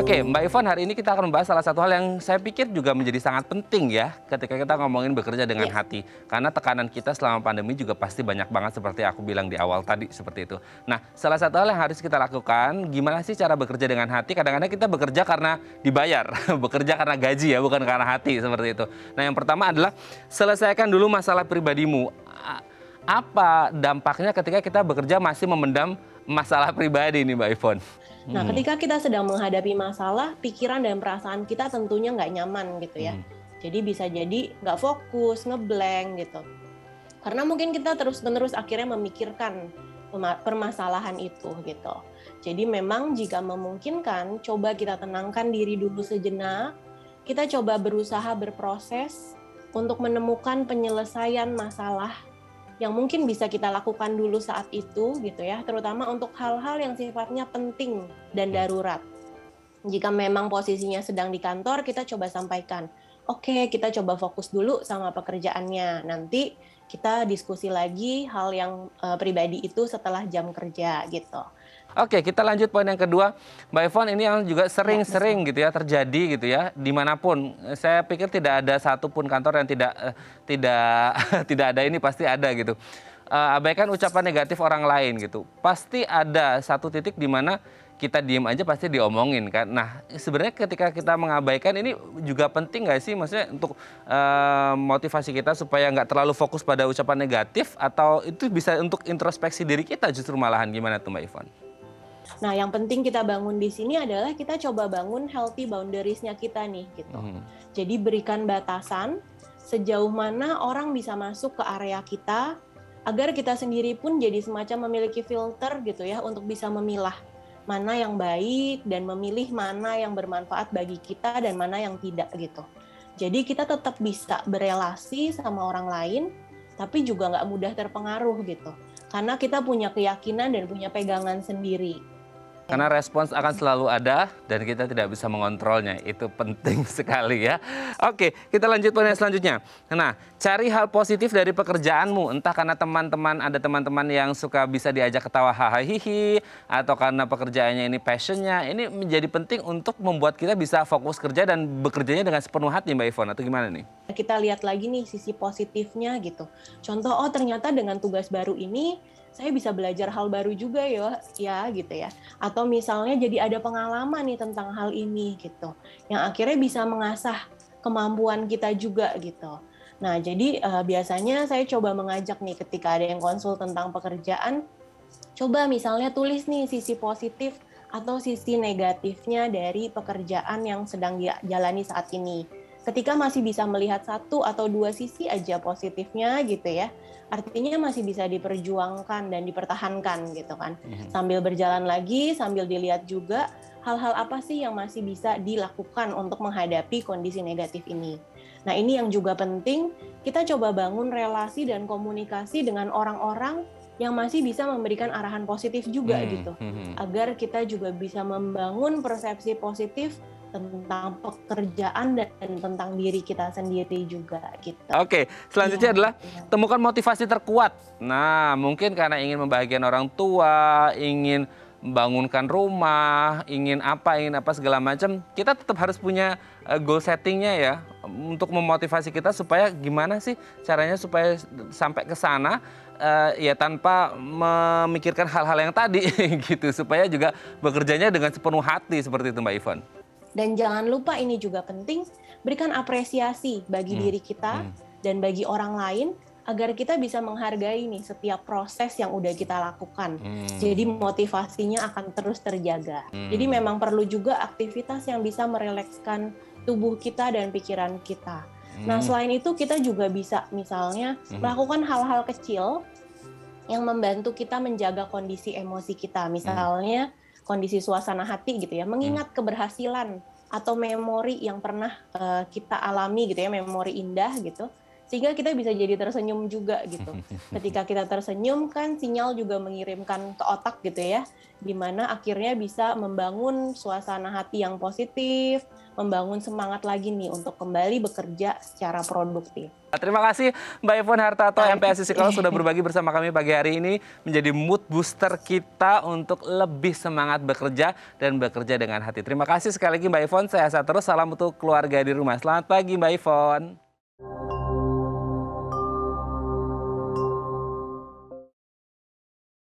Oke, Mbak Ivon, hari ini kita akan membahas salah satu hal yang saya pikir juga menjadi sangat penting ya ketika kita ngomongin bekerja dengan Iya, hati. Karena tekanan kita selama pandemi juga pasti banyak banget seperti aku bilang di awal tadi seperti itu. Nah, salah satu hal yang harus kita lakukan, gimana sih cara bekerja dengan hati? Kadang-kadang kita bekerja karena dibayar, bekerja karena gaji ya, bukan karena hati seperti itu. Nah, yang pertama adalah selesaikan dulu masalah pribadimu. Apa dampaknya ketika kita bekerja masih memendam masalah pribadi nih Mbak Ivon? nah Hmm, ketika kita sedang menghadapi masalah, pikiran dan perasaan kita tentunya nggak nyaman gitu ya. hmm. Jadi bisa jadi nggak fokus, ngeblank gitu. Karena mungkin kita terus-menerus akhirnya memikirkan permasalahan itu gitu. Jadi memang jika memungkinkan, coba kita tenangkan diri dulu sejenak. Kita coba berusaha berproses untuk menemukan penyelesaian masalah yang mungkin bisa kita lakukan dulu saat itu gitu ya, terutama untuk hal-hal yang sifatnya penting dan darurat. Jika memang posisinya sedang di kantor, kita coba sampaikan, oke, kita coba fokus dulu sama pekerjaannya. Nanti kita diskusi lagi hal yang pribadi itu setelah jam kerja gitu. Oke, kita lanjut poin yang kedua. Mbak Ivon, ini yang juga Ya, betul. sering-sering gitu ya terjadi gitu ya dimanapun. Saya pikir tidak ada satupun kantor yang tidak tidak ada, ini pasti ada gitu. Abaikan ucapan negatif orang lain gitu. Pasti ada satu titik di mana kita diem aja pasti diomongin kan. Nah, sebenarnya ketika kita mengabaikan ini juga penting nggak sih, maksudnya untuk motivasi kita supaya nggak terlalu fokus pada ucapan negatif, atau itu bisa untuk introspeksi diri kita justru malahan, gimana tuh Mbak Ivon? Nah, yang penting kita bangun di sini adalah kita coba bangun healthy boundaries-nya kita nih gitu. Mhm. Jadi berikan batasan sejauh mana orang bisa masuk ke area kita agar kita sendiri pun jadi semacam memiliki filter gitu ya untuk bisa memilah mana yang baik dan memilih mana yang bermanfaat bagi kita dan mana yang tidak gitu. Jadi kita tetap bisa berelasi sama orang lain tapi juga nggak mudah terpengaruh gitu. Karena kita punya keyakinan dan punya pegangan sendiri. Karena respons akan selalu ada dan kita tidak bisa mengontrolnya. Itu penting sekali ya. Oke, kita lanjut poin yang selanjutnya. Nah, cari hal positif dari pekerjaanmu. Entah karena ada teman-teman yang suka bisa diajak ketawa hahaha, atau karena pekerjaannya ini passionnya. Ini menjadi penting untuk membuat kita bisa fokus kerja dan bekerjanya dengan sepenuh hati, Mbak Ivon, atau gimana nih? Kita lihat lagi nih sisi positifnya gitu. Contoh, oh ternyata dengan tugas baru ini saya bisa belajar hal baru juga ya gitu ya. Atau misalnya jadi ada pengalaman nih tentang hal ini gitu. Yang akhirnya bisa mengasah kemampuan kita juga gitu. Nah, jadi biasanya saya coba mengajak nih ketika ada yang konsul tentang pekerjaan, coba misalnya tulis nih sisi positif atau sisi negatifnya dari pekerjaan yang sedang dijalani saat ini. Ketika masih bisa melihat satu atau dua sisi aja positifnya gitu ya, artinya masih bisa diperjuangkan dan dipertahankan gitu kan. Sambil berjalan lagi, sambil dilihat juga hal-hal apa sih yang masih bisa dilakukan untuk menghadapi kondisi negatif ini. Nah, ini yang juga penting, kita coba bangun relasi dan komunikasi dengan orang-orang yang masih bisa memberikan arahan positif juga gitu. Agar kita juga bisa membangun persepsi positif tentang pekerjaan dan tentang diri kita sendiri juga gitu. Oke, selanjutnya Iya, adalah betul. temukan motivasi terkuat. Nah, mungkin karena ingin membahagiakan orang tua, ingin membangunkan rumah, ingin apa segala macam, kita tetap harus punya goal settingnya ya, untuk memotivasi kita supaya gimana sih caranya supaya sampai ke sana, ya tanpa memikirkan hal-hal yang tadi gitu, supaya juga bekerjanya dengan sepenuh hati seperti itu Mbak Ivon. Dan jangan lupa ini juga penting, berikan apresiasi bagi Hmm, diri kita hmm, dan bagi orang lain agar kita bisa menghargai nih setiap proses yang udah kita lakukan. Jadi hmm, motivasinya akan terus terjaga. Jadi hmm, memang perlu juga aktivitas yang bisa merelekskan tubuh kita dan pikiran kita. Nah, hmm, selain itu kita juga bisa misalnya hmm, melakukan hal-hal kecil yang membantu kita menjaga kondisi emosi kita. hmm, Misalnya kondisi suasana hati gitu ya, hmm. mengingat keberhasilan atau memori yang pernah kita alami gitu ya, memori indah gitu. sehingga kita bisa jadi tersenyum juga gitu. Ketika kita tersenyum kan sinyal juga mengirimkan ke otak gitu ya, di mana akhirnya bisa membangun suasana hati yang positif, membangun semangat lagi nih untuk kembali bekerja secara produktif. Terima kasih Mbak Yvonne Hartarto, MPS Psikolog, sudah berbagi bersama kami pagi hari ini, menjadi mood booster kita untuk lebih semangat bekerja dan bekerja dengan hati. Terima kasih sekali lagi Mbak Yvonne, sehat terus, salam untuk keluarga di rumah. Selamat pagi Mbak Yvonne.